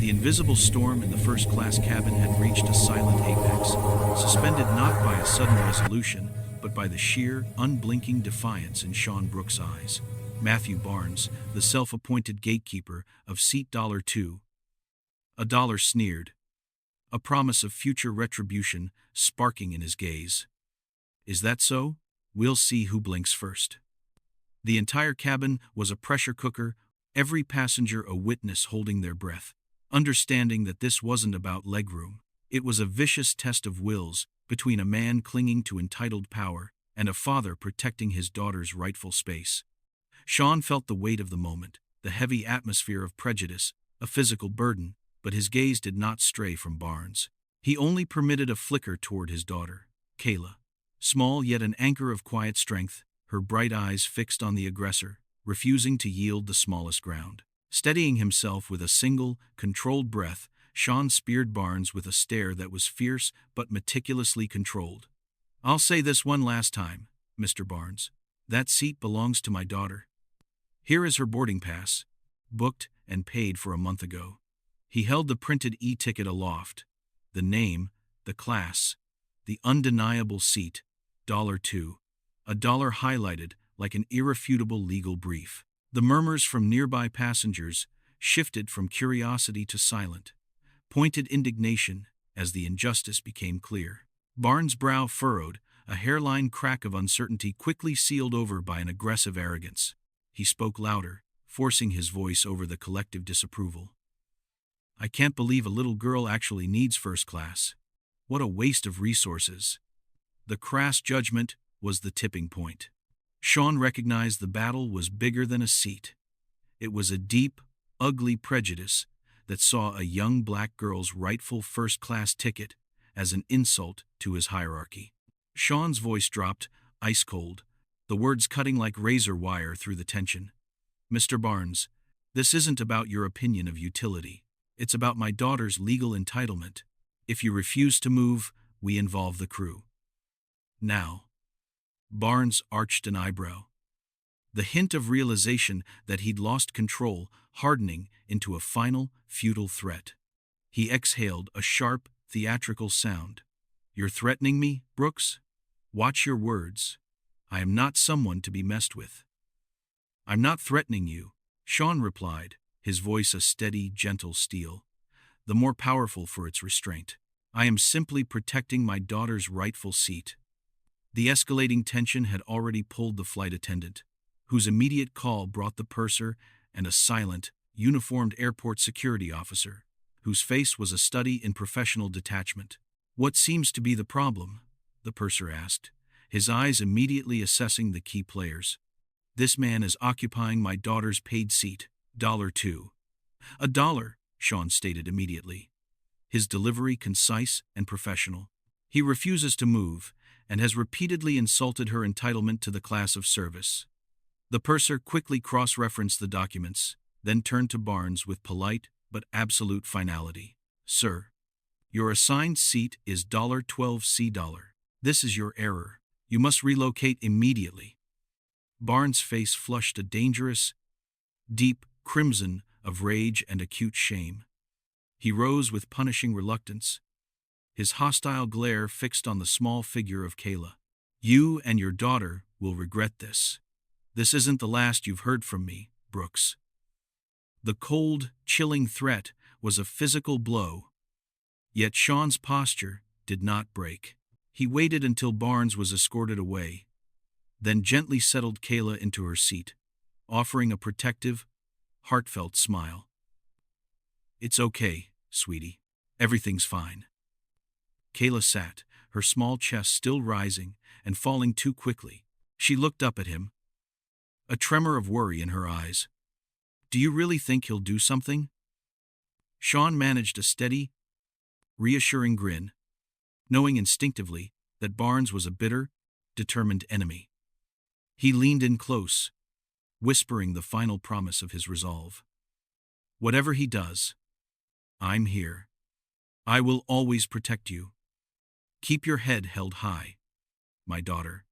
The invisible storm in the first-class cabin had reached a silent apex, suspended not by a sudden resolution, but by the sheer, unblinking defiance in Sean Brooks' eyes. Matthew Barnes, the self-appointed gatekeeper of Seat $2, a dollar sneered, a promise of future retribution sparking in his gaze. Is that so? We'll see who blinks first. The entire cabin was a pressure cooker, every passenger a witness holding their breath, understanding that this wasn't about legroom. It was a vicious test of wills between a man clinging to entitled power and a father protecting his daughter's rightful space. Sean felt the weight of the moment, the heavy atmosphere of prejudice, a physical burden, but his gaze did not stray from Barnes. He only permitted a flicker toward his daughter, Kayla. Small yet an anchor of quiet strength, her bright eyes fixed on the aggressor, refusing to yield the smallest ground. Steadying himself with a single, controlled breath, Sean speared Barnes with a stare that was fierce but meticulously controlled. I'll say this one last time, Mr. Barnes. That seat belongs to my daughter. Here is her boarding pass, booked and paid for a month ago. He held the printed e-ticket aloft. The name, the class, the undeniable seat, $2, a dollar highlighted like an irrefutable legal brief. The murmurs from nearby passengers shifted from curiosity to silent, pointed indignation as the injustice became clear. Barnes' brow furrowed, a hairline crack of uncertainty quickly sealed over by an aggressive arrogance. He spoke louder, forcing his voice over the collective disapproval. I can't believe a little girl actually needs first class. What a waste of resources. The crass judgment was the tipping point. Sean recognized the battle was bigger than a seat. It was a deep, ugly prejudice that saw a young black girl's rightful first-class ticket as an insult to his hierarchy. Sean's voice dropped, ice-cold, the words cutting like razor wire through the tension. Mr. Barnes, this isn't about your opinion of utility. It's about my daughter's legal entitlement. If you refuse to move, we involve the crew. Now. Barnes arched an eyebrow. The hint of realization that he'd lost control hardening into a final, futile threat. He exhaled a sharp, theatrical sound. You're threatening me, Brooks? Watch your words. I am not someone to be messed with. I'm not threatening you, Sean replied, his voice a steady, gentle steel, the more powerful for its restraint. I am simply protecting my daughter's rightful seat. The escalating tension had already pulled the flight attendant, whose immediate call brought the purser and a silent, uniformed airport security officer, whose face was a study in professional detachment. What seems to be the problem? The purser asked, his eyes immediately assessing the key players. This man is occupying my daughter's paid seat, $2. A dollar, Sean stated immediately. His delivery concise and professional. He refuses to move, and has repeatedly insulted her entitlement to the class of service. The purser quickly cross-referenced the documents, then turned to Barnes with polite but absolute finality. Sir, your assigned seat is $12C. This is your error. You must relocate immediately. Barnes' face flushed a dangerous, deep crimson of rage and acute shame. He rose with punishing reluctance, his hostile glare fixed on the small figure of Kayla. You and your daughter will regret this. This isn't the last you've heard from me, Brooks. The cold, chilling threat was a physical blow. Yet Sean's posture did not break. He waited until Barnes was escorted away, then gently settled Kayla into her seat, offering a protective, heartfelt smile. It's okay, sweetie. Everything's fine. Kayla sat, her small chest still rising and falling too quickly. She looked up at him, a tremor of worry in her eyes. Do you really think he'll do something? Sean managed a steady, reassuring grin, knowing instinctively that Barnes was a bitter, determined enemy. He leaned in close, whispering the final promise of his resolve. Whatever he does, I'm here. I will always protect you. Keep your head held high, my daughter.